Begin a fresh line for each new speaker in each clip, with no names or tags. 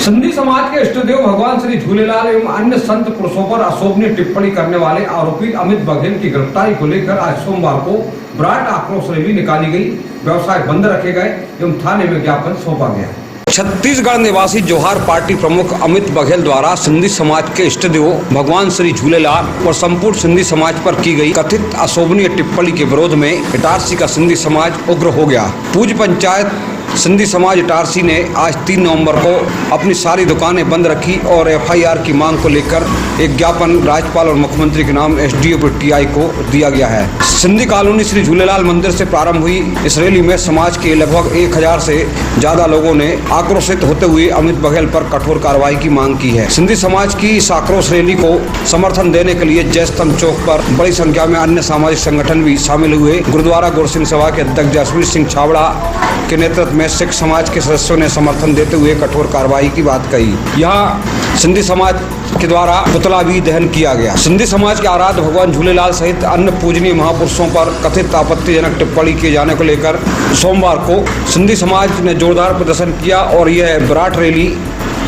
सिंधी समाज के इष्टदेव भगवान श्री झूलेलाल एवं अन्य संत पुरुषों पर अशोभनीय टिप्पणी करने वाले आरोपी अमित बघेल की गिरफ्तारी को लेकर आज सोमवार को विराट आक्रोश रैली निकाली गई। व्यवसाय बंद रखे गए एवं थाने में ज्ञापन सौंपा गया। छत्तीसगढ़ निवासी जोहार पार्टी प्रमुख अमित बघेल द्वारा सिंधी समाज के इष्टदेव भगवान श्री झूलेलाल और संपूर्ण सिंधी समाज पर की गई कथित अशोभनीय टिप्पणी के विरोध में इटारसी का सिंधी समाज उग्र हो गया। पूज्य पंचायत सिंधी समाज इटारसी ने आज 3 नवंबर को अपनी सारी दुकानें बंद रखी और FIR की मांग को लेकर एक ज्ञापन राज्यपाल और मुख्यमंत्री के नाम SDO/TI को दिया गया है। सिंधी कॉलोनी श्री झूलेलाल मंदिर से प्रारंभ हुई इस रैली में समाज के लगभग 1000 से ज्यादा लोगों ने आक्रोशित होते हुए अमित बघेल पर कठोर कार्रवाई की मांग की है। सिंधी समाज की इस आक्रोश रैली को समर्थन देने के लिए जय स्तंभ चौक पर बड़ी संख्या में अन्य सामाजिक संगठन भी शामिल हुए। गुरुद्वारा गुरसिंह सभा के अध्यक्ष जसवीर सिंह छाबड़ा के नेतृत्व में सिख समाज के सदस्यों ने समर्थन देते हुए कठोर कार्रवाई की बात कही। यहाँ सिंधी समाज के द्वारा पुतला भी दहन किया गया। सिंधी समाज के आराध्य भगवान झूलेलाल सहित अन्य पूजनीय महापुरुषों पर कथित आपत्तिजनक टिप्पणी किए जाने को लेकर सोमवार को सिंधी समाज ने जोरदार प्रदर्शन किया और यह विराट रैली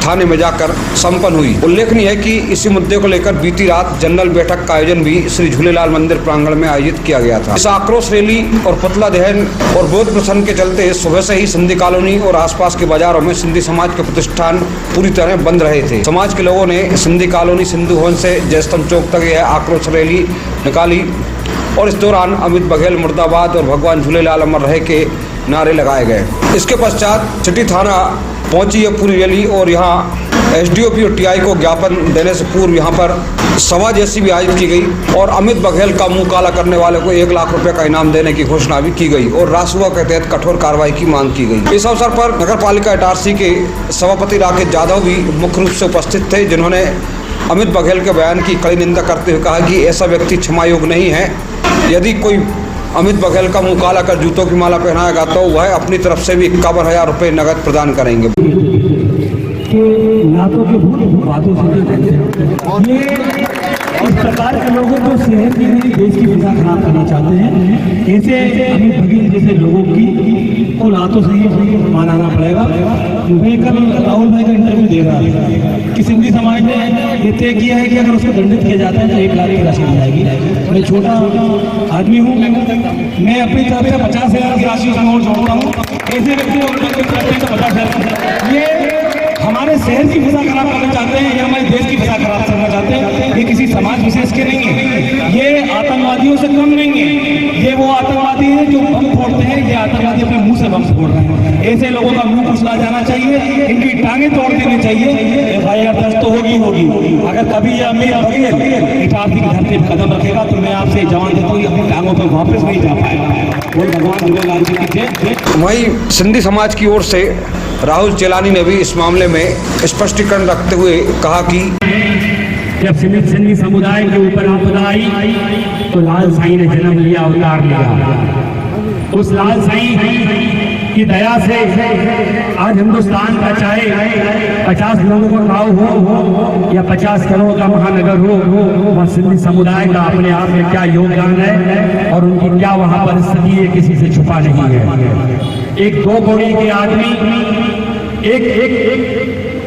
थाने में जाकर संपन्न हुई। उल्लेखनीय है कि इसी मुद्दे को लेकर बीती रात जनरल बैठक का आयोजन भी श्री झूलेलाल मंदिर प्रांगण में आयोजित किया गया था। इस आक्रोश रैली और पुतला दहन और विरोध प्रदर्शन के चलते सुबह से ही सिंधी कॉलोनी और आसपास के बाजारों में सिंधी समाज के प्रतिष्ठान पूरी तरह बंद रहे थे। समाज के लोगों ने सिंधी कॉलोनी सिंधु भवन से जय स्तंभ चौक तक यह आक्रोश रैली निकाली और इस दौरान अमित बघेल मुर्दाबाद और भगवान झूलेलाल अमर रहे के नारे लगाए गए। इसके पश्चात सिटी थाना पहुंची यह पूरी रैली और यहाँ SDO/TI को ज्ञापन देने से पूर्व यहाँ पर सभा जैसी भी आयोजित की गई और अमित बघेल का मुंह काला करने वाले को 1 लाख रुपए का इनाम देने की घोषणा भी की गई और रासुआ के तहत कठोर कार्रवाई की मांग की गई। इस अवसर पर नगर पालिका इटारसी के सभापति राकेश यादव भी मुख्य रूप से उपस्थित थे, जिन्होंने अमित बघेल के बयान की कड़ी निंदा करते हुए कहा कि ऐसा व्यक्ति क्षमा योग्य नहीं है। यदि कोई अमित बघेल का मुंह काला कर जूतों की माला पहनाएगा तो वह अपनी तरफ से भी 51,000 रुपये नगद प्रदान करेंगे।
नातों के बातों से ये इस प्रकार के लोगों को शहर की नहीं देश की फिजा खराब करना चाहते हैं। ऐसे अमित बघेल जैसे लोगों की को रातों से ही मानाना पड़ेगा। मैं कल राहुल भाई का इंटरव्यू दे रहा था कि सिंधी समाज ने ये तय किया है कि अगर उसको दंडित किया जाता है तो 1 लाख की राशि दी जाएगी। मैं छोटा आदमी हूँ, मैं अपनी तरफ से 50,000 की राशि उसमें और जोड़ता हूँ। ऐसे व्यक्ति को 50,000 ये हमारे शहर की फिजा खराब करना चाहते हैं या हमारे देश की फिजा खराब करना चाहते हैं। ये किसी समाज विशेष के नहीं है, ये आतंकवादियों से कम नहीं है। ये वो आतंकवादी हैं जो बम फोड़ते हैं, ये आतंकवादी अपने मुंह से बम फोड़ रहे हैं। ऐसे लोगों का मुंह कुचला जाना चाहिए, इनकी टांगें तोड़ देनी चाहिए। FIR दर्ज तो होगी। अगर कभी ये अमित बघेल इटारसी की धरती पर कदम रखेगा तो मैं आपसे जवान देता हूँ अपनी टांगों पर वापस नहीं जा पाएगा। वो भगवान झूलेलाल जी की जय।
वहीं सिंधी समाज की ओर से राहुल चेलानी ने भी इस मामले में स्पष्टीकरण रखते हुए कहा कि
जब सिंधी समुदाय के ऊपर आपदा आई तो लाल साईं ने जन्म लिया, अवतार लिया। उस लाल साईं की दया से आज हिंदुस्तान का चाहे 50 लोगों का गाँव हो या 50 करोड़ का महानगर हो, वह सिंधी समुदाय का अपने आप में क्या योगदान है और उनकी क्या वहाँ परिस्थिति है, किसी से छुपा नहीं है। एक 2 कौड़ी के आदमी एक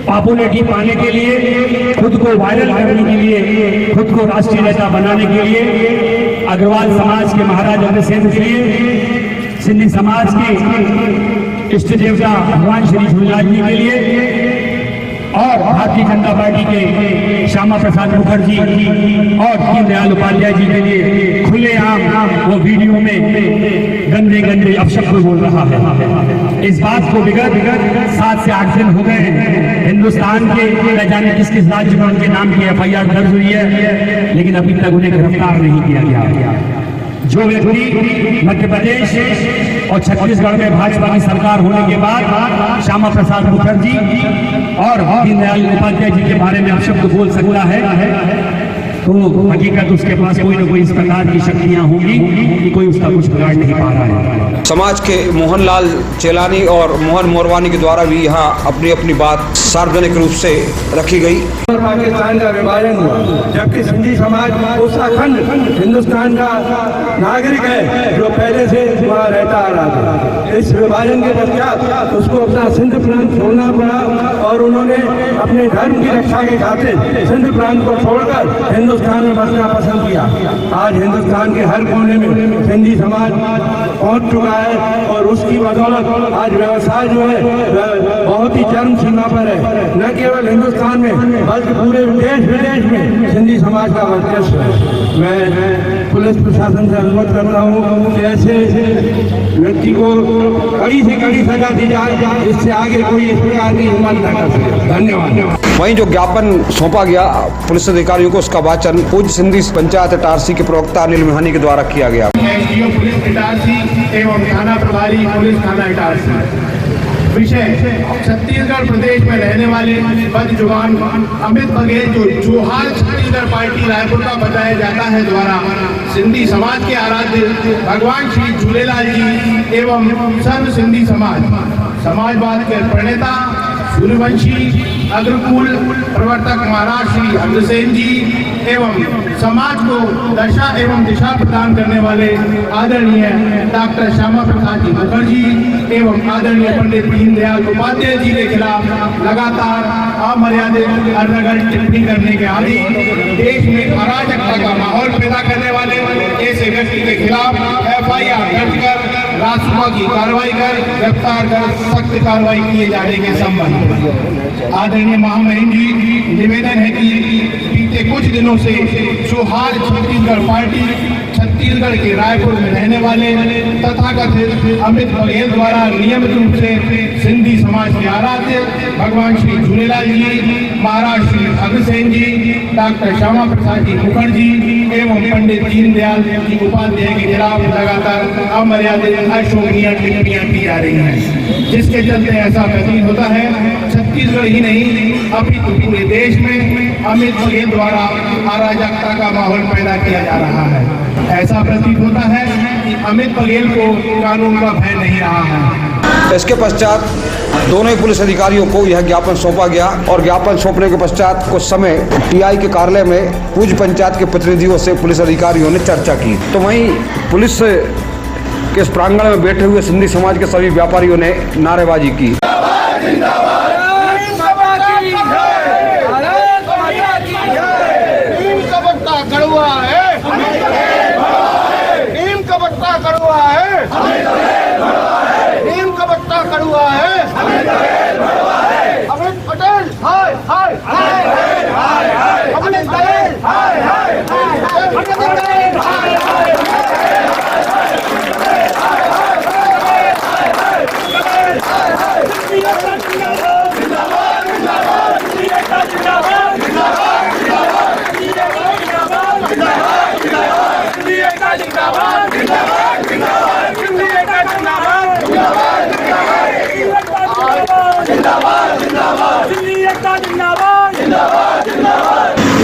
पॉपुलरिटी पाने के लिए, खुद को वायरल करने के लिए, खुद को राष्ट्रीय नेता बनाने के लिए अग्रवाल समाज के महाराज अग्रसेन के लिए, सिंधी समाज के इष्ट देवता भगवान श्री झूलेलाल जी के लिए और भारतीय जनता पार्टी के श्यामा प्रसाद मुखर्जी और दीनदयाल उपाध्याय जी के लिए खुलेआम वो वीडियो में गंदे अपशब्द बोल रहा है। इस बात को बिगड़ 7 से 8 दिन हो गए हैं। हिंदुस्तान के न जाने किस राज्य में उनके नाम की FIR दर्ज हुई है, लेकिन अभी तक उन्हें गिरफ्तार नहीं किया गया। जो व्यक्ति मध्य प्रदेश और छत्तीसगढ़ में भाजपा की सरकार होने के बाद श्यामा प्रसाद मुखर्जी और दीनदयाल उपाध्याय जी के बारे में अपशब्द बोल सकता है तो हकीकत उसके पास कोई न कोई इस प्रकार की शक्तियां होंगी कि कोई उसका कुछ बिगाड़ नहीं पा रहा है।
समाज के मोहनलाल चेलानी और मोहन मोरवानी के द्वारा भी यहाँ अपनी अपनी बात सार्वजनिक रूप से रखी गई।
पाकिस्तान का विभाजन हुआ, जबकि सिंधी समाज उस अखंड हिंदुस्तान का नागरिक है जो पहले से वहाँ रहता आ रहा था। इस विभाजन के पश्चात उसको अपना सिंध प्रांत छोड़ना पड़ा और उन्होंने अपने धर्म की रक्षा के खातिर सिंध प्रांत को छोड़कर हिंदुस्तान में बसना पसंद किया। आज हिंदुस्तान के हर कोने में सिंधी समाज पहुंच चुका है और उसकी बदौलत आज व्यवसाय जो है बहुत ही चरम सीमा पर है। न केवल हिंदुस्तान में बल्कि पूरे देश विदेश में सिंधी समाज का वर्चस्व है। मैं पुलिस प्रशासन से अनुरोध करता हूँ कि ऐसे व्यक्ति को कड़ी से कड़ी सजा दी जाए, इससे आगे कोई इस प्रकार की हिम्मत न कर सके। धन्यवाद।
वहीं जो ज्ञापन सौंपा गया पुलिस अधिकारियों को, उसका वाचन पूज्य सिंधी पंचायत इटारसी के प्रवक्ता अनिल मिहानी के द्वारा किया गया।
एसडीओ पुलिस इटारसी एवं थाना प्रभारी पुलिस थाना इटारसी। विषय छत्तीसगढ़ प्रदेश में रहने वाले बदजुबान अमित बघेल जो जोहार छत्तीसगढ़ पार्टी रायपुर का बताया जाता है द्वारा सिंधी समाज के आराध्य भगवान श्री झूलेलाल जी एवं सर्व सिंधी समाजवाद के प्रणेता सूर्यवंशी अग्रकुल प्रवर्तक महाराज श्री अग्रसेन जी एवं समाज को दशा एवं दिशा प्रदान करने वाले आदरणीय डॉक्टर श्यामा प्रसाद जी मुखर्जी एवं आदरणीय पंडित दीनदयाल उपाध्याय जी के खिलाफ लगातार अमर्यादित अनर्गल टिप्पणी करने के आदि देश में अराजकता का माहौल पैदा करने वाले ऐसे व्यक्ति के खिलाफ FIR दर्ज कर रासुका की कार्रवाई कर गिरफ्तार कर सख्त कार्रवाई किए जाने के संबंध में आदरणीय महामहिम जी निवेदन है कि बीते कुछ दिनों से जोहार छत्तीसगढ़ पार्टी छत्तीसगढ़ के रायपुर में रहने वाले तथाकथित अमित बघेल द्वारा नियमित रूप से सिंधी समाज के आराध्य भगवान श्री झूलेलाल जी, महाराज श्री अग्रसेन जी, डॉक्टर श्यामा प्रसाद जी मुखर्जी एवं पंडित दीनदयाल जी उपाध्याय के खिलाफ लगातार अमर्यादित अशोभनीय टिप्पणियां की जा रही हैं, जिसके चलते ऐसा प्रतीत होता है छत्तीसगढ़ ही नहीं अपितु पूरे देश में अमित बघेल द्वारा अराजकता का माहौल पैदा किया जा रहा है। ऐसा प्रतीत होता है कि अमित बघेल को कानून का भय नहीं रहा है।
इसके पश्चात दोनों ही पुलिस अधिकारियों को यह ज्ञापन सौंपा गया और ज्ञापन सौंपने के पश्चात कुछ समय टीआई के कार्यालय में पूज्य पंचायत के प्रतिनिधियों से पुलिस अधिकारियों ने चर्चा की। तो वहीं पुलिस के इस प्रांगण में बैठे हुए सिंधी समाज के सभी व्यापारियों ने नारेबाजी की।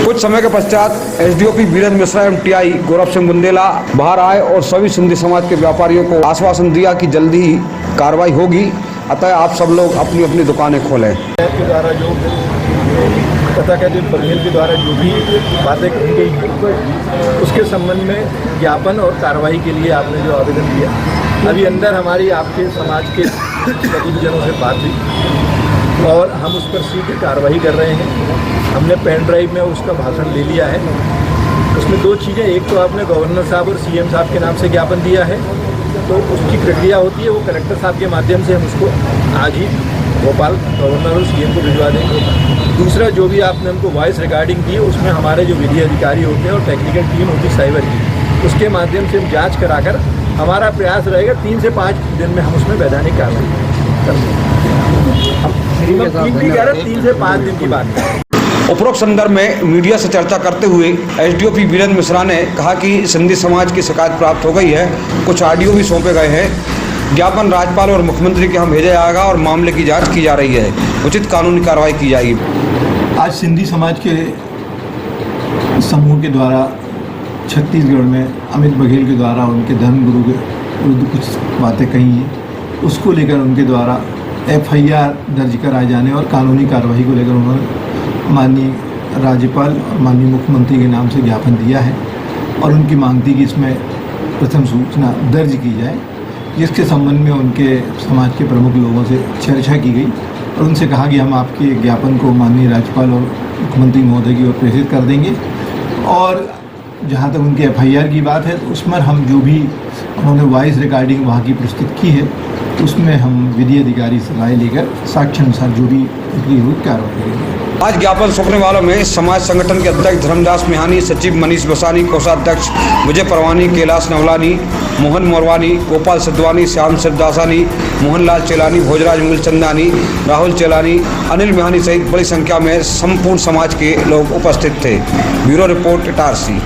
कुछ समय के पश्चात एसडीओपी वीरेंद्र मिश्रा एवं टीआई गौरव सिंह बुंदेला बाहर आए और सभी सिंधी समाज के व्यापारियों को आश्वासन दिया कि जल्दी ही कार्रवाई होगी, अतः आप सब लोग अपनी अपनी दुकानें खोलें।
के द्वारा जो तथाकथित बघेल के द्वारा जो भी बातें कही गई उसके संबंध में ज्ञापन और कार्रवाई के लिए आपने जो आवेदन दिया, अभी अंदर हमारी आपके समाज के प्रतिनिधिजनों से बात हुई और हम उस पर शीघ्र कार्रवाई कर रहे हैं। हमने पेन ड्राइव में उसका भाषण ले लिया है। उसमें दो चीज़ें, एक तो आपने गवर्नर साहब और सीएम साहब के नाम से ज्ञापन दिया है, तो उसकी प्रक्रिया होती है, वो कलेक्टर साहब के माध्यम से हम उसको आज ही भोपाल गवर्नर और सीएम को भिजवा देंगे। दूसरा, जो भी आपने हमको वॉइस रिकॉर्डिंग दी है उसमें हमारे जो विधि अधिकारी होते हैं और टेक्निकल टीम होती है साइबर की, उसके माध्यम से हम जाँच कराकर हमारा प्रयास रहेगा 3 से 5 दिन में हम उसमें वैधानिक कार्रवाई करेंगे। हम 3 से 5 दिन की बात है।
उपरोक्त संदर्भ में मीडिया से चर्चा करते हुए एसडीओपी वीरेंद्र मिश्रा ने कहा कि सिंधी समाज की शिकायत प्राप्त हो गई है, कुछ ऑडियो भी सौंपे गए हैं, ज्ञापन राज्यपाल और मुख्यमंत्री के यहाँ भेजा जाएगा और मामले की जांच की जा रही है, उचित कानूनी कार्रवाई की जाएगी।
आज सिंधी समाज के समूह के द्वारा छत्तीसगढ़ में अमित बघेल के द्वारा उनके धर्मगुरु के विरुद्ध कुछ बातें कही हैं, उसको लेकर उनके द्वारा FIR दर्ज कराए जाने और कानूनी कार्रवाई को लेकर उन्होंने माननीय राज्यपाल और माननीय मुख्यमंत्री के नाम से ज्ञापन दिया है और उनकी मांग थी कि इसमें प्रथम सूचना दर्ज की जाए, जिसके संबंध में उनके समाज के प्रमुख लोगों से चर्चा की गई और उनसे कहा कि हम आपके ज्ञापन को माननीय राज्यपाल और मुख्यमंत्री महोदय की ओर प्रेषित कर देंगे। और जहाँ तक उनके एफआईआर की बात है तो उसमें हम जो भी उन्होंने वॉइस रिकॉर्डिंग वहाँ की प्रस्तुत की है उसमें हम विधि अधिकारी से राय लेकर साक्ष्य अनुसार जो भी निकली हुई कार्रवाई करेंगे।
आज ज्ञापन सौंपने वालों में समाज संगठन के अध्यक्ष धर्मदास मिहानी, सचिव मनीष बसानी, कोषाध्यक्ष विजय परवानी, कैलाश नवलानी, मोहन मोरवानी, गोपाल सिद्धवानी, श्याम शिवदासानी, मोहनलाल चेलानी, भोजराज मूलचंदानी, राहुल चेलानी, अनिल मिहानी सहित बड़ी संख्या में संपूर्ण समाज के लोग उपस्थित थे। Bureau report Itarsi.